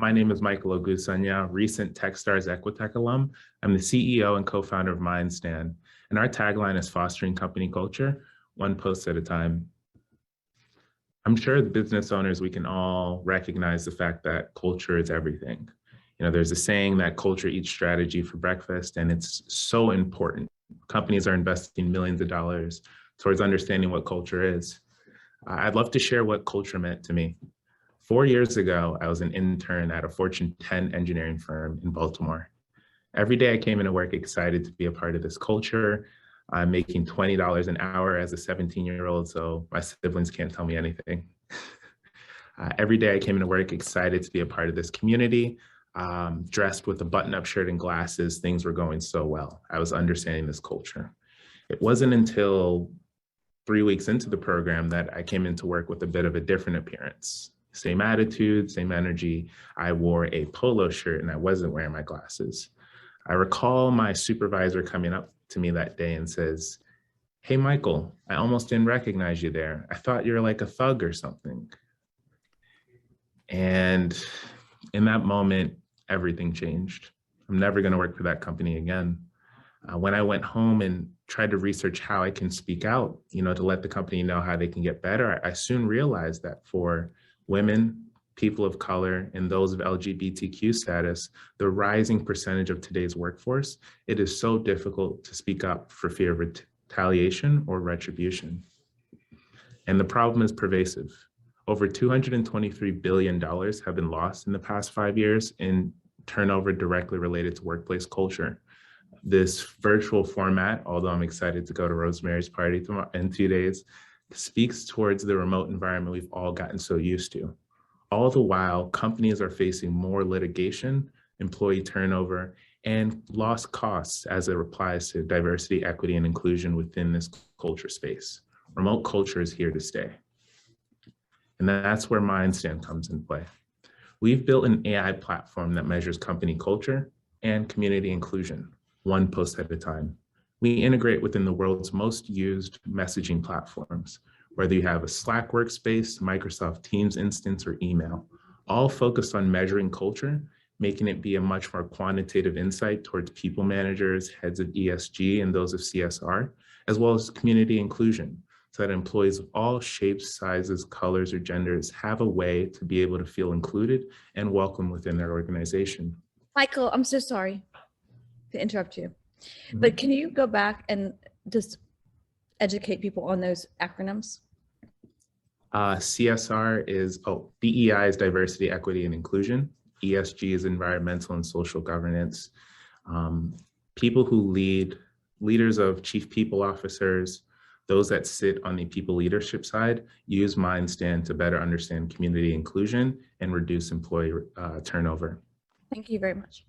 My name is Michael Ogusanya, recent Techstars Equitech alum. I'm the CEO and co-founder of MindStand, and our tagline is fostering company culture, one post at a time. I'm sure the business owners, we can all recognize the fact that culture is everything. You know, there's a saying that culture eats strategy for breakfast, and it's so important. Companies are investing millions of dollars towards understanding what culture is. I'd love to share what culture meant to me. 4 years ago, I was an intern at a Fortune 10 engineering firm in Baltimore. Every day I came into work excited to be a part of this culture. I'm making $20 an hour as a 17-year-old, so my siblings can't tell me anything. Every day I came into work excited to be a part of this community, dressed with a button-up shirt and glasses. Things were going so well. I was understanding this culture. It wasn't until 3 weeks into the program that I came into work with a bit of a different appearance. Same attitude, same energy. I wore a polo shirt and I wasn't wearing my glasses. I recall my supervisor coming up to me that day and says, "Hey, Michael, I almost didn't recognize you there. I thought you were like a thug or something." And in that moment, everything changed. I'm never going to work for that company again. When I went home and tried to research how I can speak out, to let the company know how they can get better, I soon realized that for women, people of color, and those of LGBTQ status, the rising percentage of today's workforce, it is so difficult to speak up for fear of retaliation or retribution. And the problem is pervasive. Over $223 billion have been lost in the past 5 years in turnover directly related to workplace culture. This virtual format, although I'm excited to go to Rosemary's party in 2 days, speaks towards the remote environment we've all gotten so used to. All the while, companies are facing more litigation, employee turnover, and lost costs as it applies to diversity, equity, and inclusion within this culture space. Remote culture is here to stay. And that's where MindStand comes in play. We've built an AI platform that measures company culture and community inclusion, one post at a time. We integrate within the world's most used messaging platforms, whether you have a Slack workspace, Microsoft Teams instance, or email, all focused on measuring culture, making it be a much more quantitative insight towards people managers, heads of ESG, and those of CSR, as well as community inclusion, so that employees of all shapes, sizes, colors, or genders have a way to be able to feel included and welcome within their organization. Michael, I'm so sorry to interrupt you, but can you go back and just educate people on those acronyms? CSR is, DEI is diversity, equity, and inclusion. ESG is environmental and social governance. People who lead, leaders of chief people officers, those that sit on the people leadership side, use MindStand to better understand community inclusion and reduce employee turnover. Thank you very much.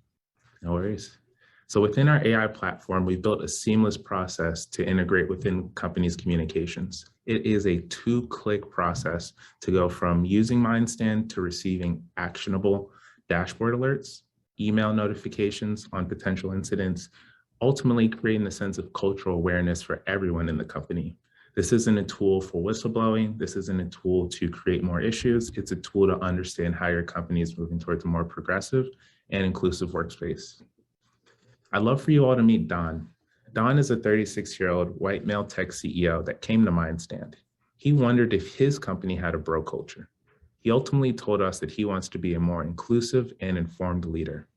No worries. So within our AI platform, we built a seamless process to integrate within companies' communications. It is a 2-click process to go from using MindStand to receiving actionable dashboard alerts, email notifications on potential incidents, ultimately creating a sense of cultural awareness for everyone in the company. This isn't a tool for whistleblowing. This isn't a tool to create more issues. It's a tool to understand how your company is moving towards a more progressive and inclusive workspace. I'd love for you all to meet Don. Don is a 36-year-old white male tech CEO that came to MindStand. He wondered if his company had a bro culture. He ultimately told us that he wants to be a more inclusive and informed leader.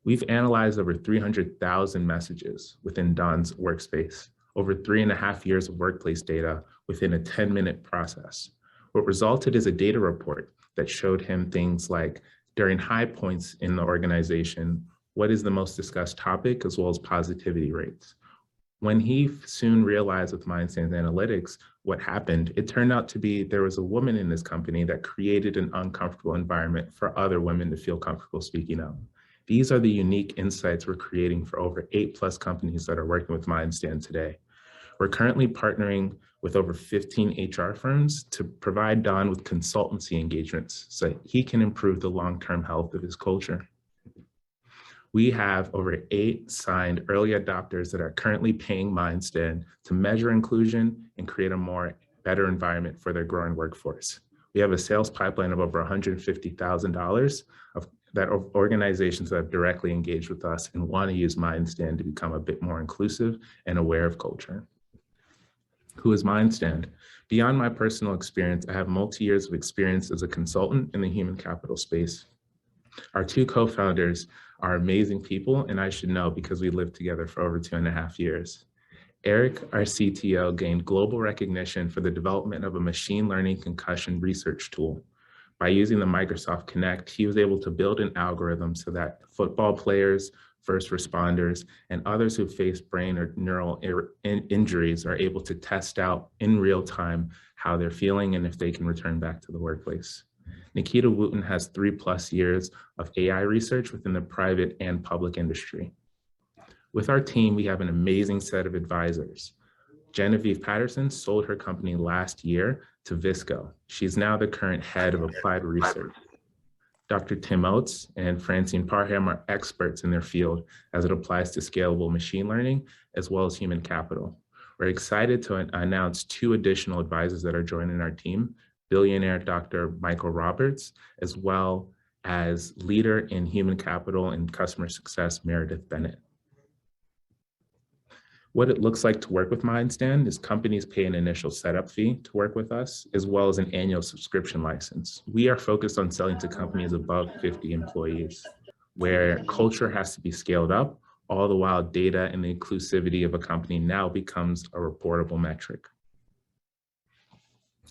We've analyzed over 300,000 messages within Don's workspace, over 3.5 years of workplace data within a 10-minute process. What resulted is a data report that showed him things like, during high points in the organization, what is the most discussed topic, as well as positivity rates. When he soon realized with MindStand's analytics what happened, it turned out to be there was a woman in this company that created an uncomfortable environment for other women to feel comfortable speaking up. These are the unique insights we're creating for over 8+ companies that are working with MindStand today. We're currently partnering with over 15 HR firms to provide Don with consultancy engagements so he can improve the long-term health of his culture. We have over 8 signed early adopters that are currently paying MindStand to measure inclusion and create a better environment for their growing workforce. We have a sales pipeline of over $150,000 that organizations that have directly engaged with us and want to use MindStand to become a bit more inclusive and aware of culture. Who is MindStand? Beyond my personal experience, I have multi-years of experience as a consultant in the human capital space. Our two co-founders are amazing people, and I should know because we lived together for over 2.5 years. Eric, our CTO, gained global recognition for the development of a machine learning concussion research tool. By using the Microsoft Connect, he was able to build an algorithm so that football players, first responders, and others who face brain or neural injuries are able to test out in real time how they're feeling and if they can return back to the workplace. Nikita Wooten has 3+ years of AI research within the private and public industry. With our team, we have an amazing set of advisors. Genevieve Patterson sold her company last year to Visco. She's now the current head of applied research. Dr. Tim Oates and Francine Parham are experts in their field as it applies to scalable machine learning as well as human capital. We're excited to announce 2 additional advisors that are joining our team, billionaire Dr. Michael Roberts, as well as leader in human capital and customer success, Meredith Bennett. What it looks like to work with MindStand is companies pay an initial setup fee to work with us, as well as an annual subscription license. We are focused on selling to companies above 50 employees, where culture has to be scaled up, all the while data and the inclusivity of a company now becomes a reportable metric.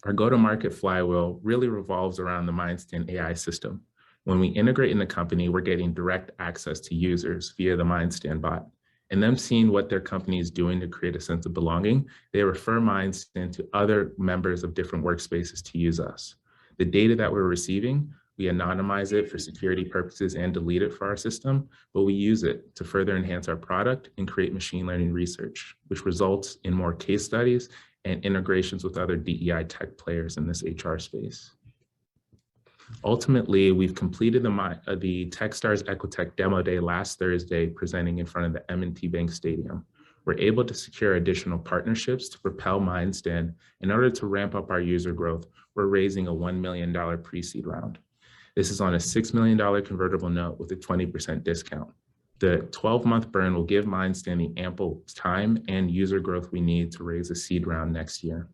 Our go-to-market flywheel really revolves around the MindStand AI system. When we integrate in the company, we're getting direct access to users via the MindStand bot. And them seeing what their company is doing to create a sense of belonging, they refer MindStand to other members of different workspaces to use us. The data that we're receiving, we anonymize it for security purposes and delete it for our system, but we use it to further enhance our product and create machine learning research, which results in more case studies and integrations with other DEI tech players in this HR space. Ultimately, we've completed the Techstars Equitech demo day last Thursday, presenting in front of the M&T Bank Stadium. We're able to secure additional partnerships to propel MindStand. In order to ramp up our user growth, we're raising a $1 million pre-seed round. This is on a $6 million convertible note with a 20% discount. The 12-month burn will give MindStand the ample time and user growth we need to raise a seed round next year.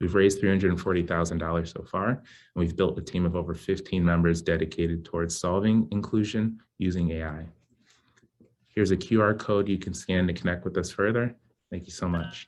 We've raised $340,000 so far, and we've built a team of over 15 members dedicated towards solving inclusion using AI. Here's a QR code you can scan to connect with us further. Thank you so much.